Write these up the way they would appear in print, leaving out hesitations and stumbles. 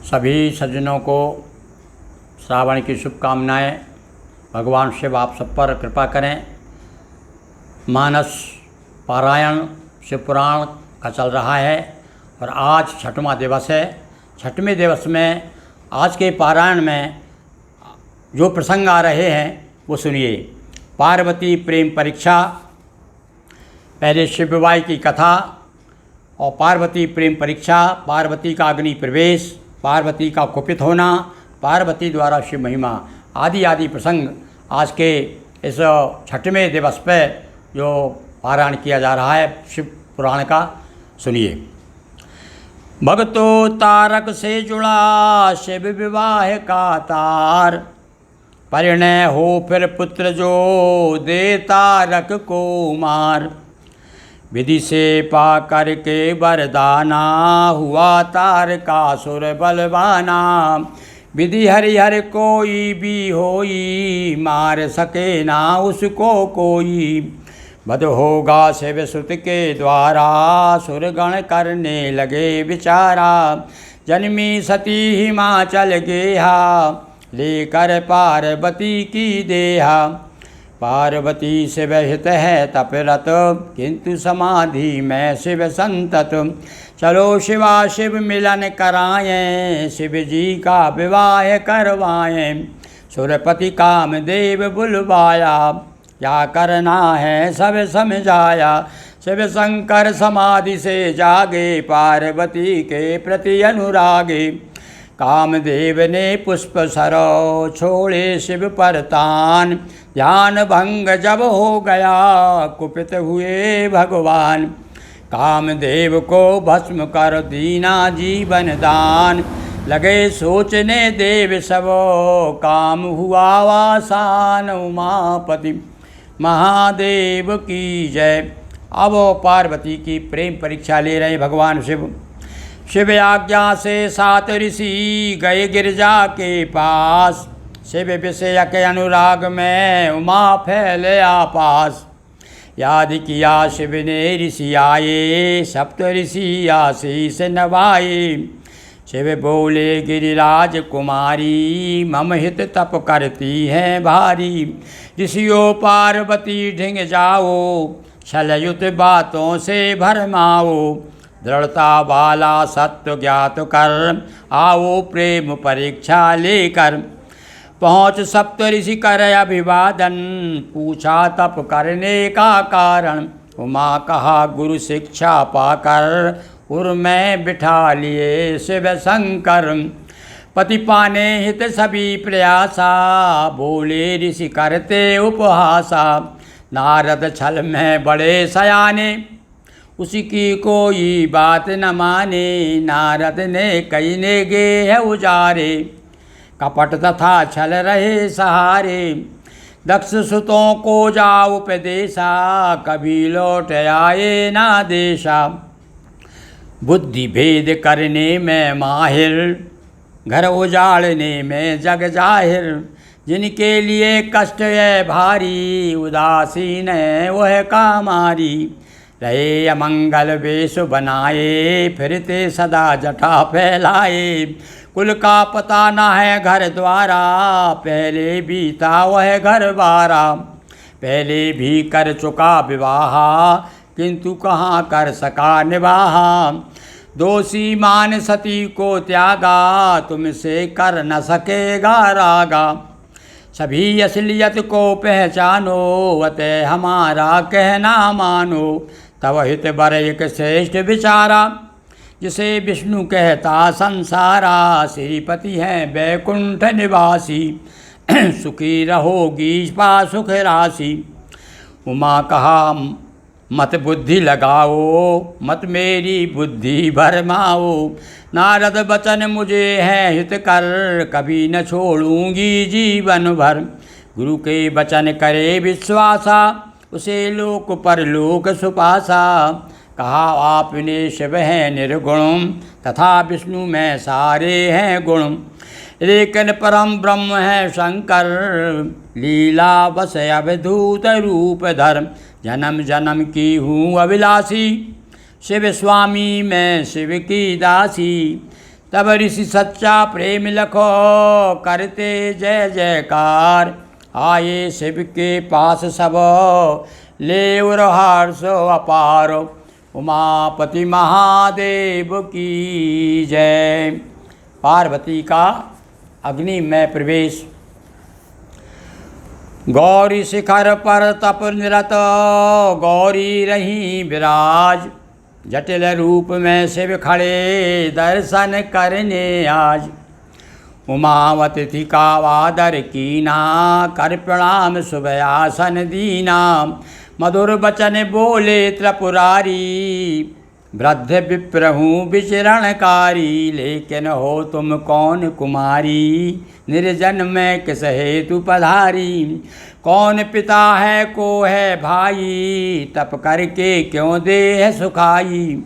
सभी सज्जनों को श्रावण की शुभकामनाएं। भगवान शिव आप सब पर कृपा करें। मानस पारायण शिव पुराण का चल रहा है और आज छठवां दिवस है। छठवें दिवस में आज के पारायण में जो प्रसंग आ रहे हैं वो सुनिए। पार्वती प्रेम परीक्षा, पहले शिव विवाह की कथा और पार्वती प्रेम परीक्षा, पार्वती का अग्नि प्रवेश, पार्वती का कुपित होना, पार्वती द्वारा शिव महिमा आदि आदि प्रसंग आज के इस छठवें दिवस पे जो पारायण किया जा रहा है शिव पुराण का, सुनिए। भक्तों तारक से जुड़ा शिव विवाह का तार, परिणय हो फिर पुत्र जो दे तारक को मार। विधि से पा कर के वरदाना, हुआ तारकासुर बलवाना। विधि हरिहर कोई भी होई, मार सके ना उसको कोई। वध होगा शिव सुत के द्वारा, सुरगण करने लगे विचारा। जन्मी सती हिमाचल गेहा, लेकर पार्वती की देहा। पार्वती शिव हित है तपरत, किंतु समाधि में शिव संतत। चलो शिवा शिव मिलन कराएं, शिव जी का विवाह करवाएं। सुरपति कामदेव बुलवाया, क्या करना है सब समझाया। शिव शंकर समाधि से जागे, पार्वती के प्रति अनुरागे। कामदेव ने पुष्प सरो, छोड़े शिव पर तान। ध्यान भंग जब हो गया, कुपित हुए भगवान। कामदेव को भस्म कर दीना जीवन दान। लगे सोचने देव सब, काम हुआ आसान। उमापति महादेव की जय। अब पार्वती की प्रेम परीक्षा ले रहे भगवान शिव। शिव आज्ञा से 7 ऋषि गए गिरजा के पास। शिव विषय के अनुराग में उमा फैले आपास। याद किया शिव ने ऋषि आए, सप्त ऋषि आशीष नवाए। शिव बोले गिरिराज कुमारी, मम हित तप करती है भारी। ऋषियों पार्वती ढिंग जाओ, छलयुत बातों से भरमाओ। दृढ़ता वाला सत्य ज्ञात कर, आओ प्रेम परीक्षा लेकर। पहुँच सप्त ऋषि कर अभिवादन, पूछा तप करने का कारण। उमा कहा गुरु शिक्षा पाकर, उर में बिठा लिए शिव शंकर। पति पाने हित सभी प्रयासा, बोले ऋषि करते उपहासा। नारद छल में बड़े सयाने, उसी की कोई बात न माने। नारद ने कई ने गे है उजारे, कपट तथा छल रहे सहारे। दक्ष सुतों को जाओ उपदेशा, कभी लौट आए ना देशा। बुद्धि भेद करने में माहिर, घर उजाड़ने में जग जाहिर। जिनके लिए कष्ट है भारी, उदासीन है वह कामारी। रहे अमंगल वेश बनाए, फिरते सदा जटा फैलाए। कुल का पता न है घर द्वारा, पहले बीता वह घर बारा। पहले भी कर चुका विवाह, किंतु कहाँ कर सका निवाह। दोषी मान सती को त्यागा, तुमसे कर न सकेगा रागा। सभी असलियत को पहचानो, अतः हमारा कहना मानो। तब हित बर एक श्रेष्ठ विचारा, जिसे विष्णु कहता संसारा। श्रीपति हैं बैकुंठ निवासी, सुखी रहोगी पा सुख राशि। उमा कहा मत बुद्धि लगाओ, मत मेरी बुद्धि भरमाओ। नारद बचन मुझे है हित कर, कभी न छोड़ूंगी जीवन भर। गुरु के वचन करे विश्वासा, उसे लोक पर लोक सुपासा। कहा आपने शिव है निर्गुण, तथा विष्णु में सारे हैं गुण। लेकिन परम ब्रह्म है शंकर, लीला बस अवधूत रूप धर। जन्म जन्म की हूँ अभिलाषी, शिव स्वामी मैं शिव की दासी। तब ऋषि सच्चा प्रेम लखो करते जय जयकार। आए शिव के पास सब ले हर्ष अपार। उमापति महादेव की जय। पार्वती का अग्नि में प्रवेश। गौरी शिखर पर तप निरत गौरी रही विराज। जटिल रूप में शिव खड़े दर्शन करने आज। उमावती का वादर कीना कर प्रणाम शुभ आसन दीना। मधुर वचन बोले त्रिपुरारी वृद्ध विप्रहूँ विचरणकारी। लेकिन हो तुम कौन कुमारी निर्जन में किस हेतु पधारी। कौन पिता है को है भाई तप करके क्यों देह सुखाई।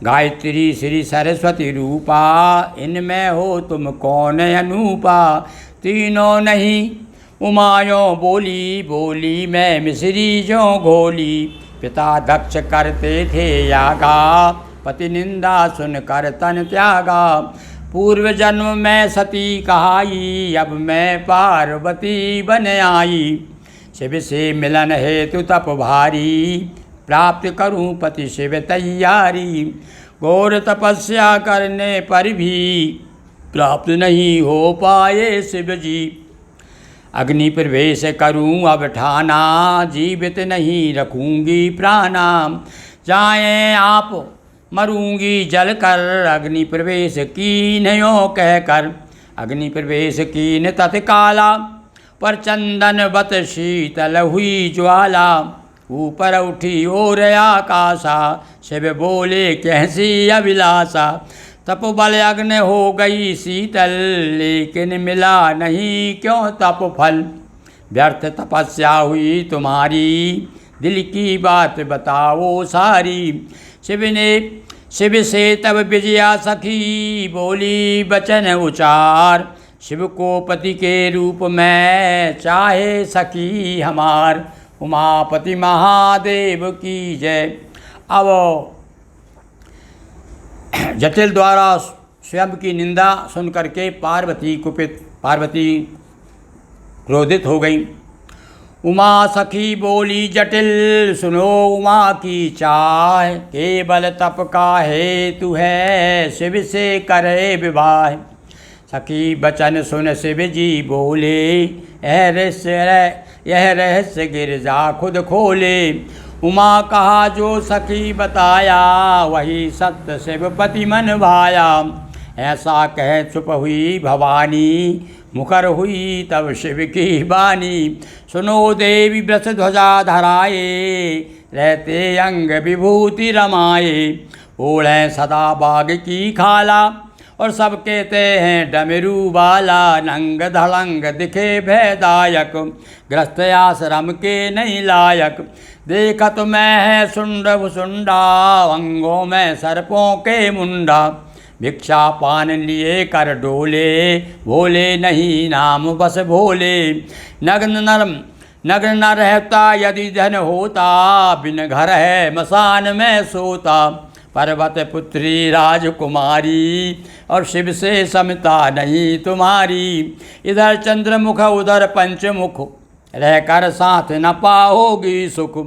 गायत्री श्री सरस्वती रूपा इनमें हो तुम कौन अनूपा। तीनों नहीं उमायों बोली बोली मैं मिश्री जो घोली। पिता दक्ष करते थे यागा पति निंदा सुन कर तन त्यागा। पूर्व जन्म में सती कहाई अब मैं पार्वती बन आई। शिव से मिलन हेतु तप भारी प्राप्त करूं पति शिव तैयारी। घोर तपस्या करने पर भी प्राप्त नहीं हो पाए शिव जी। अग्नि प्रवेश करूं अब ठाना जीवित नहीं रखूंगी प्राणा। जाएं आप मरूंगी जल कर अग्नि प्रवेश कीन यो कहकर। अग्नि प्रवेश कीन तत्काला पर चंदन बत शीतल हुई ज्वाला। ऊपर उठी ओर आकाशा शिव बोले कैसी अभिलाषा। तप बल अग्नि हो गई शीतल लेकिन मिला नहीं क्यों तप फल। व्यर्थ तपस्या हुई तुम्हारी दिल की बात बताओ सारी। शिव से तब विजया सखी बोली वचन उचार। शिव को पति के रूप में चाहे सखी हमार। उमापति महादेव की जय। अब जटिल द्वारा स्वयं की निंदा सुन करके पार्वती क्रोधित हो गई। उमा सखी बोली जटिल सुनो उमा की चाह। केवल तप का हेतु है शिव से करे विवाह। सखी बचन सुन शिव जी बोले यह रहस्य गिरजा खुद खोले। उमा कहा जो सखी बताया वही सत्य शिवपति मन भाया। ऐसा कह चुप हुई भवानी मुखर हुई तब शिव की बानी। सुनो देवी वृष ध्वजा धराए रहते अंग विभूति रमाए। ओढ़े सदा बाग की खाला और सब कहते हैं डमरू वाला। नंग धड़ंग दिखे भयदायक ग्रस्त आश्रम के नहीं लायक। देखत मैं है सुंड भुसुंडा अंगों में सर्पों के मुंडा। भिक्षा पान लिए कर डोले भोले नहीं नाम बस भोले। नग्न न रहता यदि धन होता बिन घर है मसान में सोता। पर्वत पुत्री राजकुमारी और शिव से समता नहीं तुम्हारी। इधर चंद्रमुख उधर पंचमुख रहकर साथ न पाओगी सुख।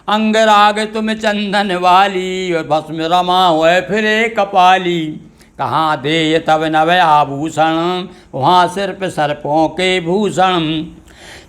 अंगराग तुम चंदन वाली और भस्म रमा हुए फिरे कपाली। कहाँ दे तब नव आभूषण वहाँ सिर पे सर्पों के भूषण।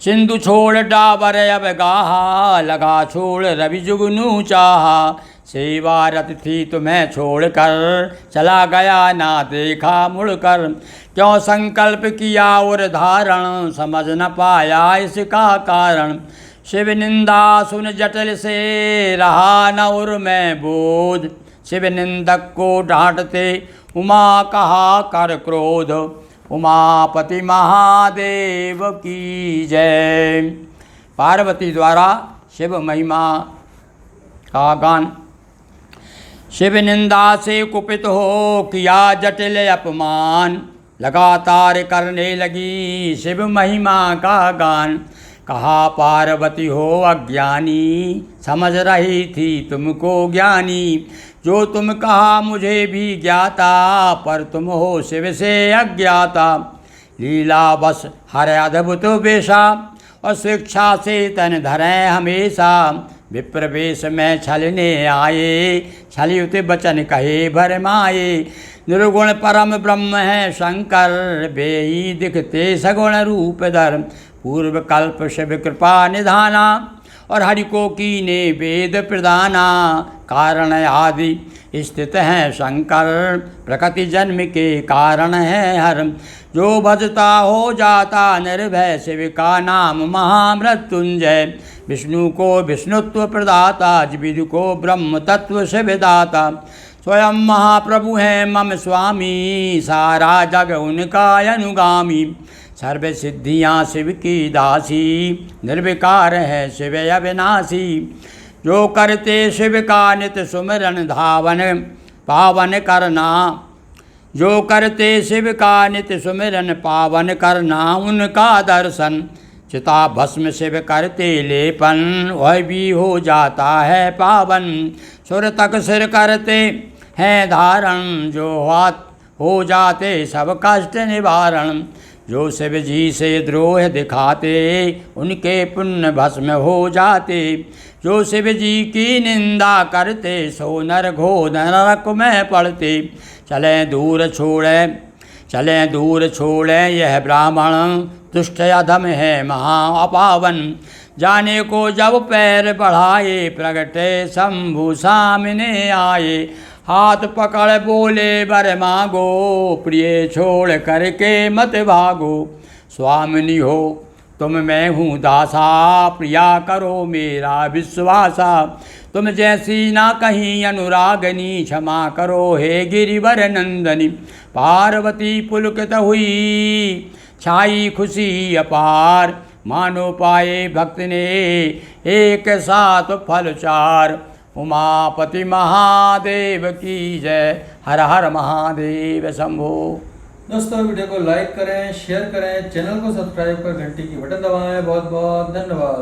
सिंधु छोड़ डाबर अब गाहा लगा छोड़ रवि जुगनू चाहा। सेवारत थी तुम्हें छोड़कर चला गया ना देखा मुड़कर। क्यों संकल्प किया और धारण समझ न पाया इसका कारण। शिव निंदा सुन जटिल से रहा न उर में बोध। शिव निंदक को डांटते उमा कहा कर क्रोध। उमापति महादेव की जय। पार्वती द्वारा शिव महिमा का गान। शिव निंदा से कुपित हो किया जटिल अपमान। लगातार करने लगी शिव महिमा का गान। कहा पार्वती हो अज्ञानी समझ रही थी तुमको ज्ञानी। जो तुम कहा मुझे भी ज्ञाता, पर तुम हो शिव से अज्ञाता। लीला बस हर अद्भुत वेशा, और शिक्षा से तन धरें हमेशा। विप्र वेश में छलने आए, छलयुत बचन कहे भरमाए। निर्गुण परम ब्रह्म है शंकर, बेही दिखते सगुण रूप धर। पूर्व कल्प शिव कृपा निधाना, और हरि को कीने वेद प्रदाना। कारण आदि स्थित हैं शंकर, प्रकृति जन्म के कारण है हर। जो भजता हो जाता निर्भय, शिव का नाम महामृत्युंजय। विष्णु को विष्णुत्व प्रदाता, विदु को ब्रह्म तत्व शिव दाता। स्वयं महाप्रभु हैं मम स्वामी, सारा जग उनका अनुगामी। सर्व सिद्धियाँ शिव की दासी, निर्विकार है शिव अविनाशी। जो करते शिव का नित सुमिरन, धावन पावन करना। जो करते शिव का नित सुमिरन, पावन करना उनका दर्शन। चिता भस्म शिव करते लेपन, वह भी हो जाता है पावन। सुर तक सिर करते हैं धारण, जो हाथ हो जाते सब कष्ट निवारण। जो शिव जी से द्रोह दिखाते, उनके पुण्य भस्म हो जाते। जो शिव जी की निंदा करते, सो नर घोर नरक में पड़ते। चलें दूर छोड़ें यह ब्राह्मण, दुष्ट अधम है महा अपावन। जाने को जब पैर बढ़ाए, प्रगटे शंभु सामने आए। हाथ पकड़ बोले वर मांगो, प्रिय छोड़ करके मत भागो। स्वामिनी हो तुम मैं हूँ दासा, प्रिया करो मेरा विश्वासा। तुम जैसी ना कहीं अनुरागनी, क्षमा करो हे गिरिवर नंदनी। पार्वती पुलकित हुई, छाई खुशी अपार। मानो पाए भक्त ने एक साथ फल चार। उमापति महादेव की जय। हर हर महादेव शंभो। दोस्तों वीडियो को लाइक करें, शेयर करें, चैनल को सब्सक्राइब कर घंटी की बटन दबाएं। बहुत बहुत धन्यवाद।